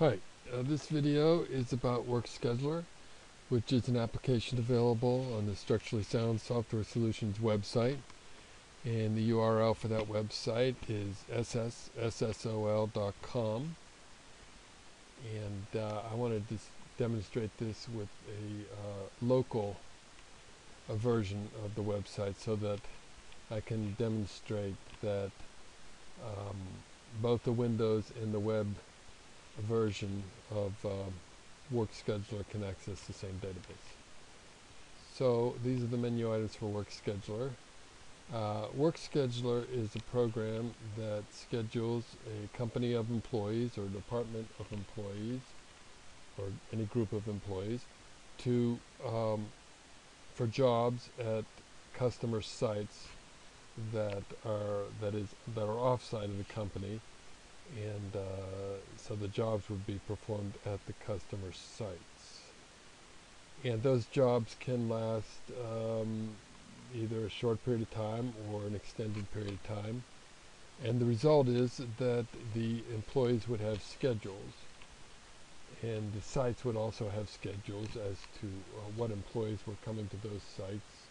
Hi, this video is about WorkScheduler, which is an application available on the Structurally Sound Software Solutions website. And the URL for that website is sssol.com. And I wanted to demonstrate this with a local version of the website so that I can demonstrate that both the Windows and the web version of WorkScheduler can access the same database. So these are the menu items for WorkScheduler. WorkScheduler is a program that schedules a company of employees or department of employees or any group of employees to for jobs at customer sites that are offsite of the company. And so the jobs would be performed at the customer sites. And those jobs can last either a short period of time or an extended period of time. And the result is that the employees would have schedules. And the sites would also have schedules as to what employees were coming to those sites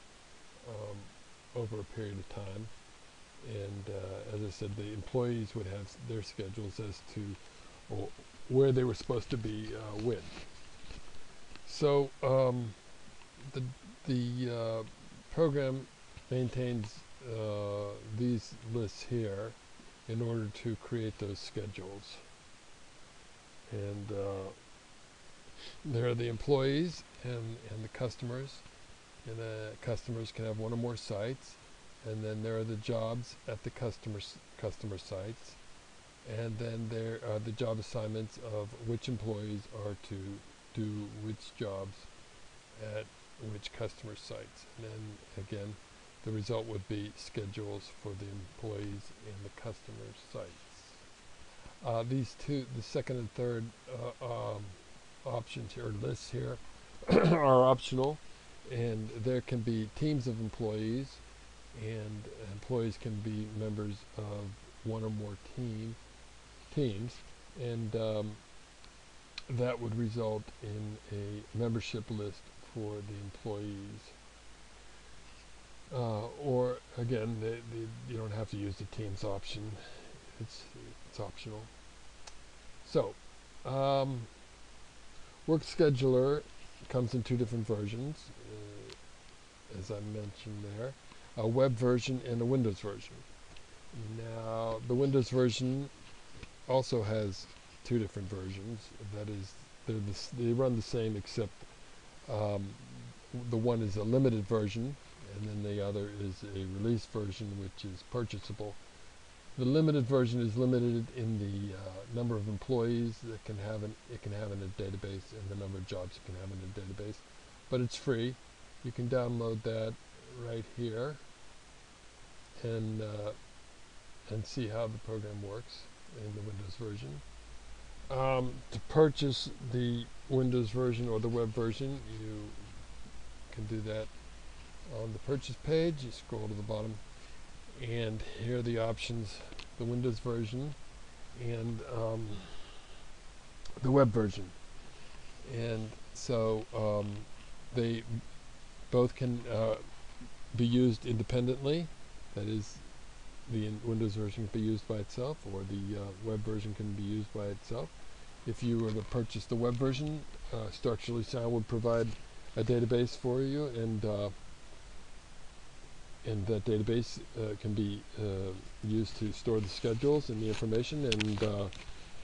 over a period of time. And as I said, the employees would have their schedules as to where they were supposed to be when. So the program maintains these lists here in order to create those schedules. And there are the employees and the customers. And the customers can have one or more sites. And then there are the jobs at the customer sites, and then there are the job assignments of which employees are to do which jobs at which customer sites. And then again, the result would be schedules for the employees and the customer sites. These two, the second and third options here, lists here, are optional, and there can be teams of employees. And employees can be members of one or more teams, and that would result in a membership list for the employees. Or again, you don't have to use the teams option; it's optional. So, WorkScheduler comes in two different versions, as I mentioned there. A web version and a Windows version. Now, the Windows version also has two different versions. That is, they run the same, except the one is a limited version, and then the other is a release version, which is purchasable. The limited version is limited in the number of employees that it can have in a database, and the number of jobs it can have in a database. But it's free. You can download that right here and see how the program works in the Windows version. To purchase the Windows version or the web version, you can do that on the purchase page. You scroll to the bottom, and here are the options: the Windows version and the web version. And so they both can be used independently. That is, the Windows version can be used by itself, or the web version can be used by itself. If you were to purchase the web version, Structurally Sound would provide a database for you, and that database can be used to store the schedules and the information, and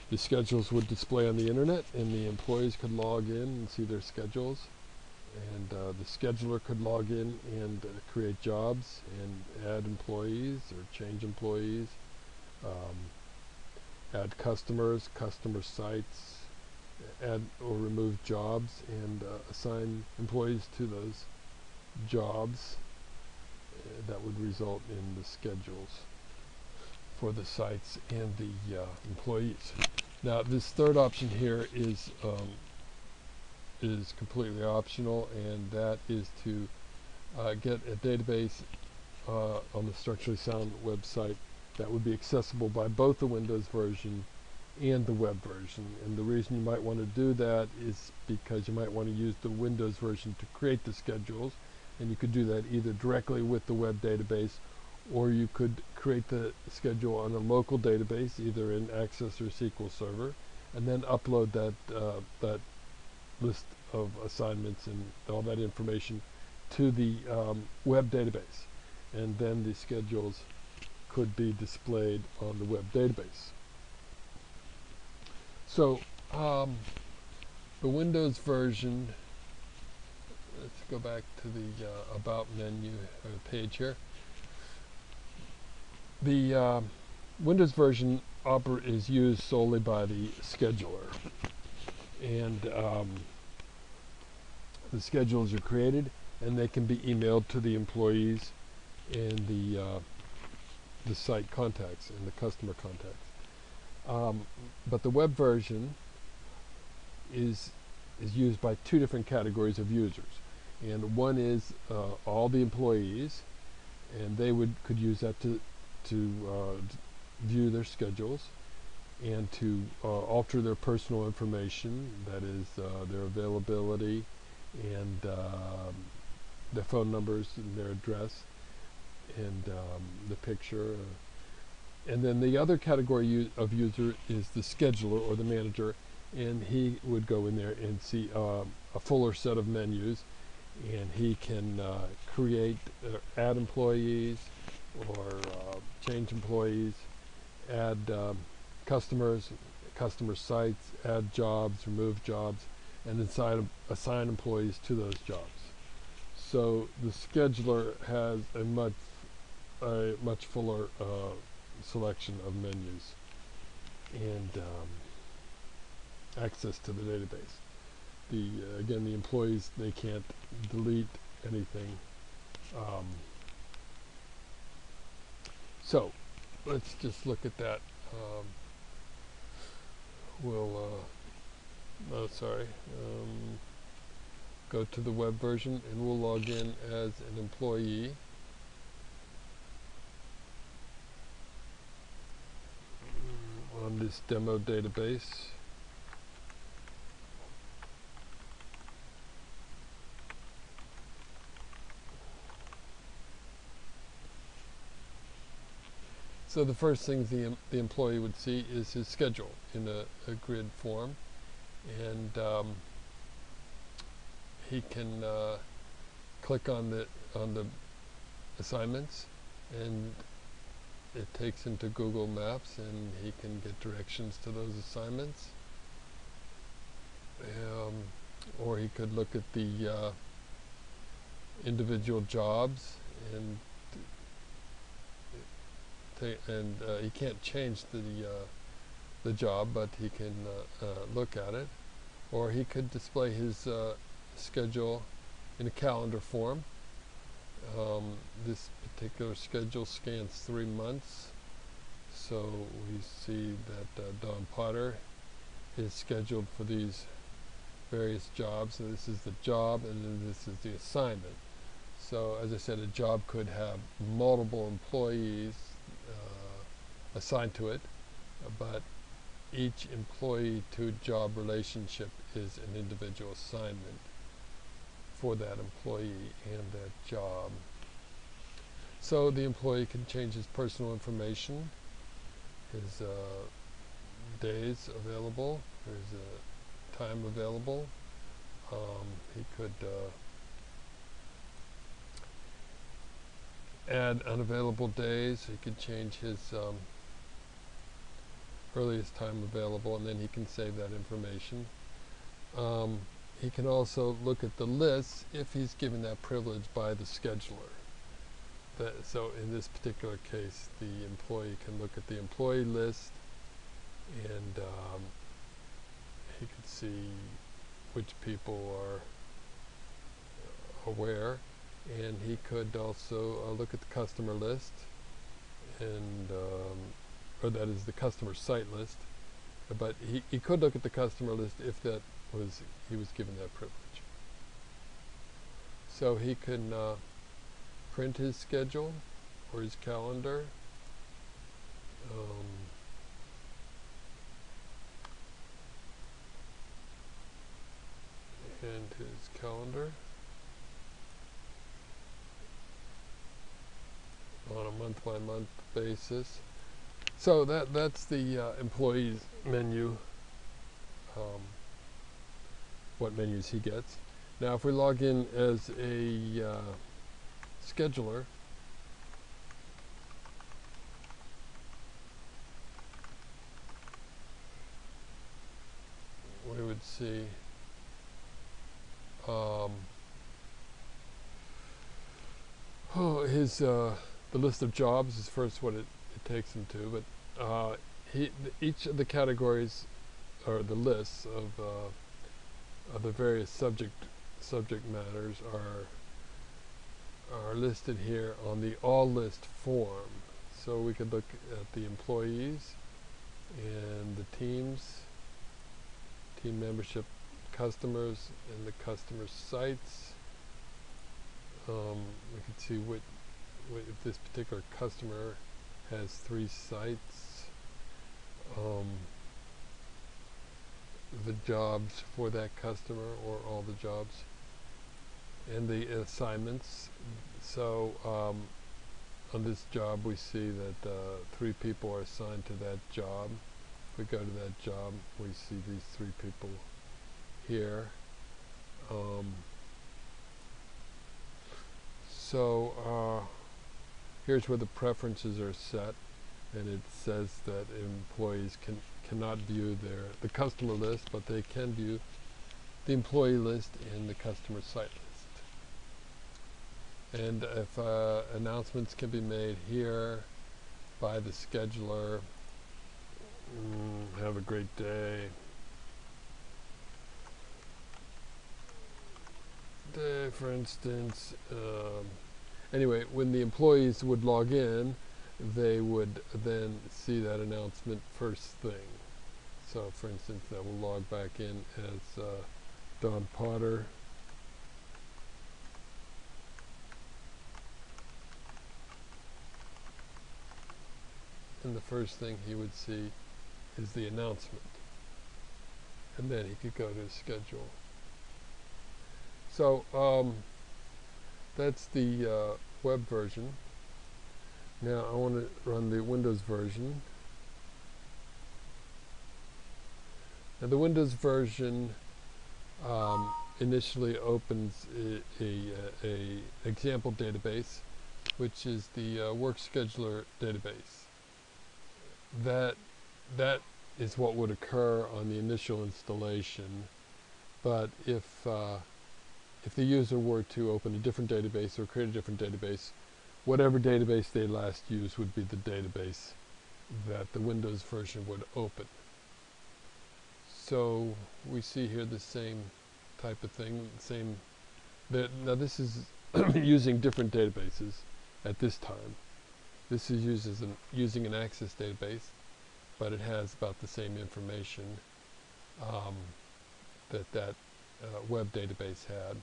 the schedules would display on the internet, and the employees could log in and see their schedules. And the scheduler could log in and create jobs and add employees or change employees, add customers, customer sites, add or remove jobs, and assign employees to those jobs. That would result in the schedules for the sites and the employees. Now, this third option here is completely optional, and that is to get a database on the Structurally Sound website that would be accessible by both the Windows version and the web version. And the reason you might want to do that is because you might want to use the Windows version to create the schedules, and you could do that either directly with the web database, or you could create the schedule on a local database, either in Access or SQL Server, and then upload that list of assignments and all that information to the web database, and then the schedules could be displayed on the web database. So the Windows version, let's go back to the About menu or page here. The Windows version is used solely by the scheduler, and the schedules are created and they can be emailed to the employees and the site contacts and the customer contacts. But the web version is used by two different categories of users, and one is all the employees, and they could use that to view their schedules and to alter their personal information, that is their availability and their phone numbers and their address and the picture. And then the other category of user is the scheduler or the manager, and he would go in there and see a fuller set of menus, and he can create, add employees or change employees, add customers, customer sites, add jobs, remove jobs, and assign employees to those jobs. So the scheduler has a much fuller selection of menus and access to the database. Again, the employees, they can't delete anything. So let's just look at that. Go to the web version and we'll log in as an employee. On this demo database. So the first things the employee would see is his schedule in a grid form, and he can click on the assignments, and it takes him to Google Maps, and he can get directions to those assignments. Or he could look at the individual jobs, and he can't change the job, but he can look at it. Or he could display his schedule in a calendar form. This particular schedule scans 3 months, so we see that Don Potter is scheduled for these various jobs. So this is the job, and then this is the assignment. So as I said, a job could have multiple employees assigned to it, but each employee to job relationship is an individual assignment for that employee and that job. So the employee can change his personal information, his days available, there's a time available. He could add unavailable days. He could change his earliest time available, and then he can save that information. He can also look at the lists if he's given that privilege by the scheduler. So in this particular case, the employee can look at the employee list, and he can see which people are where, and he could also look at the customer list, and or that is the customer site list, but he could look at the customer list if he was given that privilege. So he can print his schedule or his calendar. his calendar on a month-by-month basis. So that's the employee's menu, what menus he gets. Now if we log in as a scheduler, we would see his the list of jobs is first what it takes him to, but each of the categories or the lists of the various subject matters are listed here on the all list form. So we could look at the employees and the teams, team membership, customers, and the customer sites. We could see if this particular customer has 3 sites, the jobs for that customer or all the jobs, and the assignments. So on this job we see that 3 people are assigned to that job. If we go to that job, we see these 3 people here. So here's where the preferences are set, and it says that employees cannot view the customer list, but they can view the employee list and the customer site list. And if announcements can be made here by the scheduler, have a great day. For instance, anyway, when the employees would log in, they would then see that announcement first thing. So for instance, that will log back in as Don Potter. And the first thing he would see is the announcement. And then he could go to his schedule. So that's the web version. Now I want to run the Windows version. Now the Windows version initially opens a example database, which is the Work Scheduler database. That is what would occur on the initial installation. But if the user were to open a different database or create a different database, whatever database they last used would be the database that the Windows version would open. So we see here the same type of thing. Now this is using different databases at this time. This is using an Access database, but it has about the same information that web database had.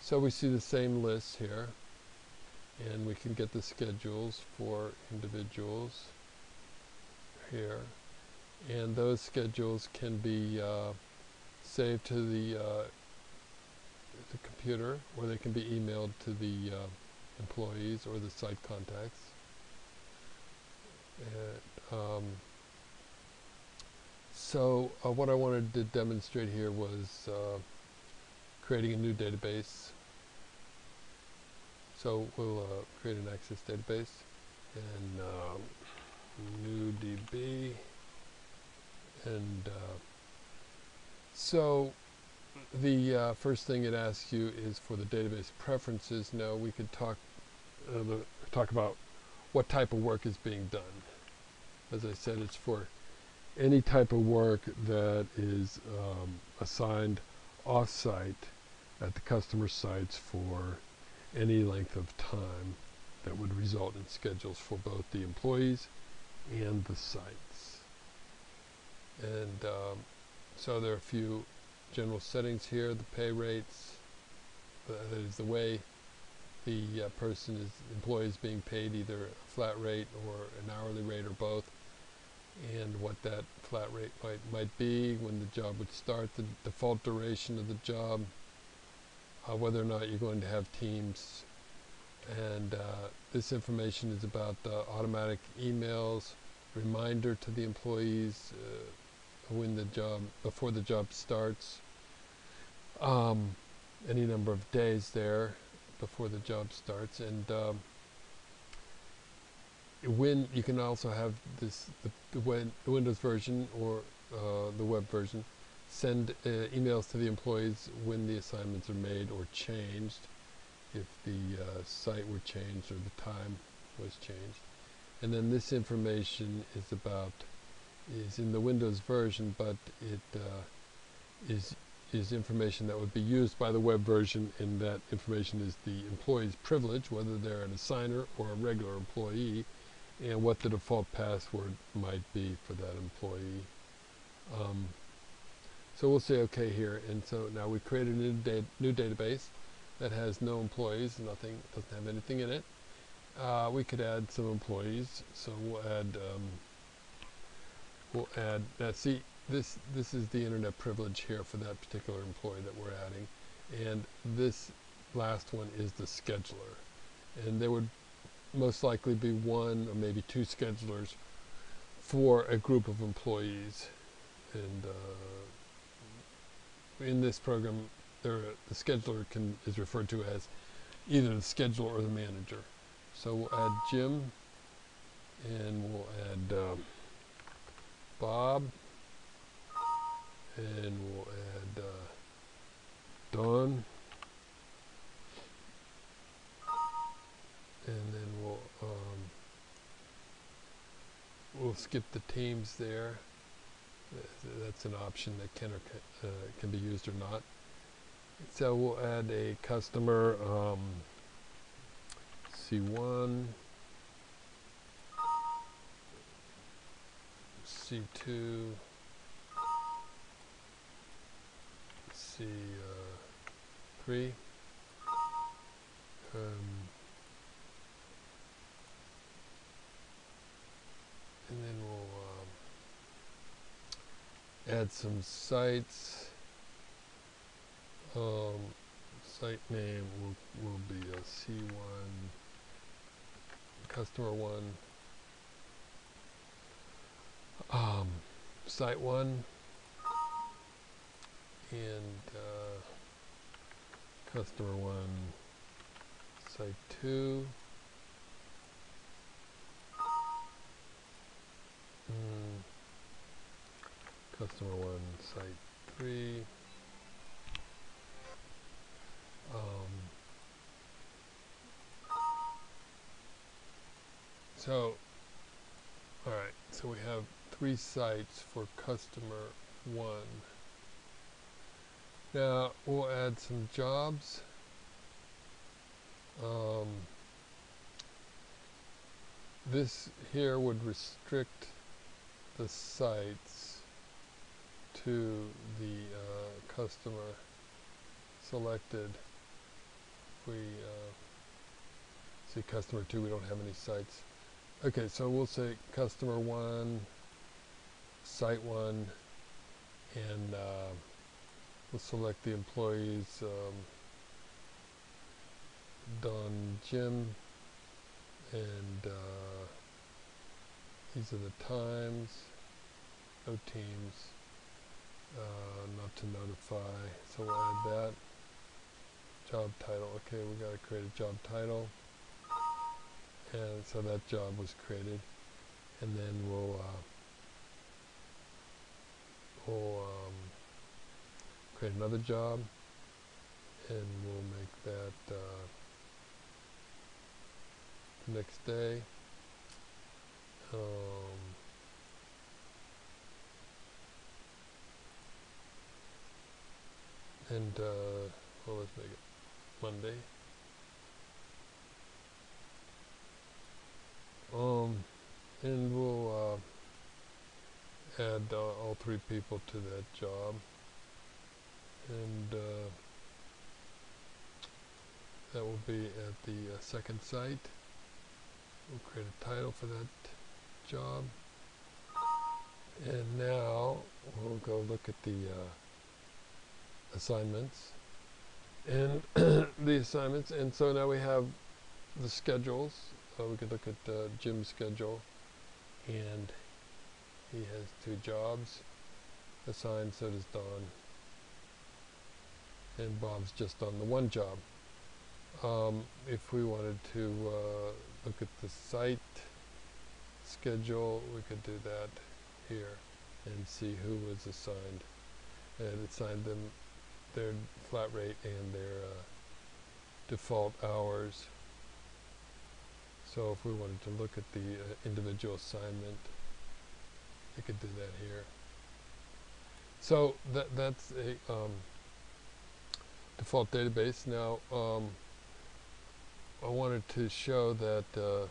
So we see the same lists here, and we can get the schedules for individuals here, and those schedules can be saved to the computer, or they can be emailed to the employees or the site contacts. And, so what I wanted to demonstrate here was creating a new database. So we'll create an Access database, and new DB, and so the first thing it asks you is for the database preferences. Now we could talk about what type of work is being done. As I said, it's for any type of work that is assigned off-site at the customer sites for any length of time that would result in schedules for both the employees and the sites. And so there are a few general settings here. The pay rates, that is the way the employee is being paid, either a flat rate or an hourly rate or both. and what that flat rate might be, when the job would start, the default duration of the job, whether or not you're going to have teams, and this information is about automatic emails, reminder to the employees before the job starts, any number of days there before the job starts, and when you can also have this the Windows version or the web version send emails to the employees when the assignments are made or changed, if the site were changed or the time was changed. And then this information is in the Windows version, but it is information that would be used by the web version, and that information is the employee's privilege, whether they're an assigner or a regular employee, and what the default password might be for that employee. So we'll say OK here, and so now we created a new database that has no employees, doesn't have anything in it. We could add some employees, so we'll add. Now see, this is the internet privilege here for that particular employee that we're adding, and this last one is the scheduler, and there would most likely be one or maybe two schedulers for a group of employees. And in this program, the scheduler is referred to as either the scheduler or the manager. So we'll add Jim, and we'll add Bob, and we'll add Don, and then we'll skip the teams there. That's an option that can be used or not. So we'll add a customer C1, C2, C3, and then we'll add some sites. Site name will be a C1, customer 1, site 1, and customer 1, site 2, customer 1, site 3, so alright, so we have 3 sites for customer 1. Now we'll add some jobs. This here would restrict the sites to the customer selected. We see customer 2, we don't have any sites. Okay, so we'll say customer 1, site 1, and we'll select the employees, Don, Jim, and these are the times, no teams, not to notify, so we'll add that. Job title, okay, we got to create a job title, and so that job was created, and then we'll create another job, and we'll make that the next day. And well, let's make it Monday. And we'll add all 3 people to that job, and that will be at the second site. We'll create a title for that job, And now we'll go look at the assignments and the assignments. And so now we have the schedules. We could look at Jim's schedule, and he has 2 jobs assigned, so does Don. And Bob's just on the 1 job. If we wanted to look at the site schedule, we could do that here and see who was assigned. And it assigned them their flat rate and their default hours. So if we wanted to look at the individual assignment, we could do that here. So that's a default database. Now I wanted to show that the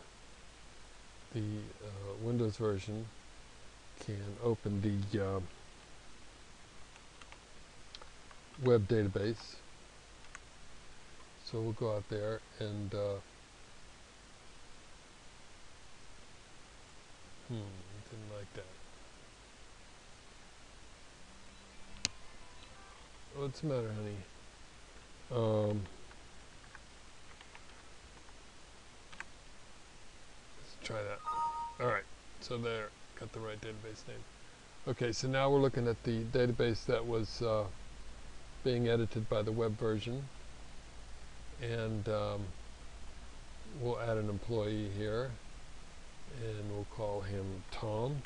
Windows version can open the web database. So we'll go out there and didn't like that. What's the matter, honey? Let's try that. Alright, so there, got the right database name. Okay, so now we're looking at the database that was being edited by the web version. And we'll add an employee here, and we'll call him Tom.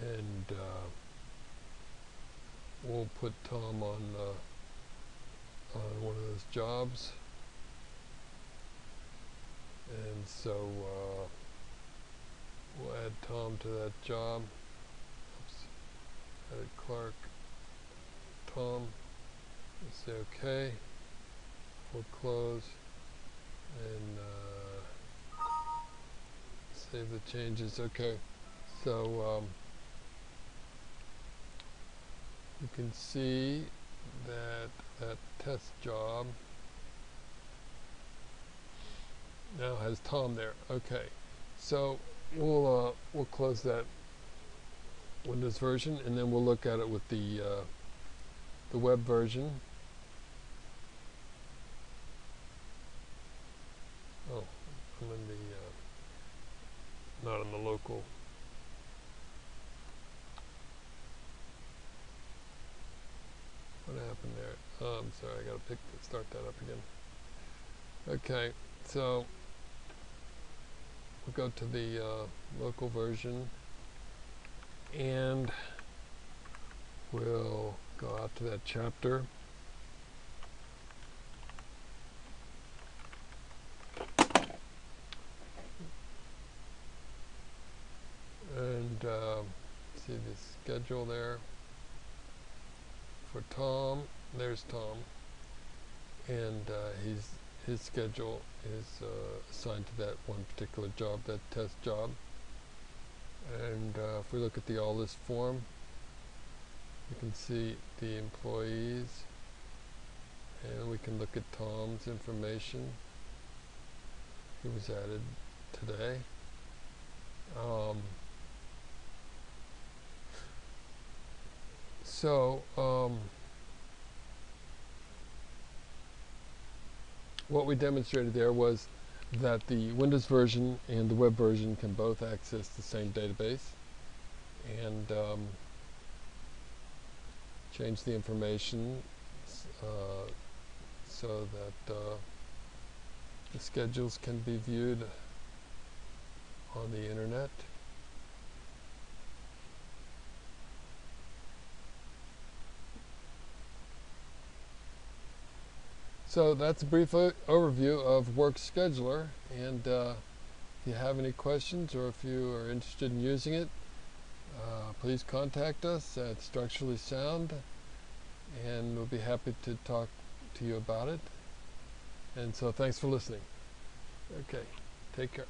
And we'll put Tom on one of those jobs. And so we'll add Tom to that job. Oops. Added Clark, Tom. We'll say OK. We'll close and save the changes. OK. So you can see that test job now has Tom there. Okay, so we'll close that Windows version, and then we'll look at it with the web version. Oh, I'm in the not in the local. What happened there? Oh, I'm sorry, I gotta start that up again. Okay, so we'll go to the local version, and we'll go out to that chapter. And see the schedule there for Tom. There's Tom, and his schedule is assigned to that one particular job, that test job. And if we look at the all list form, you can see the employees, and we can look at Tom's information. He was added today. What we demonstrated there was that the Windows version and the web version can both access the same database and change the information so that the schedules can be viewed on the internet. So that's a brief overview of Work Scheduler, and if you have any questions or if you are interested in using it, please contact us at Structurally Sound, and we'll be happy to talk to you about it. And so thanks for listening. Okay, take care.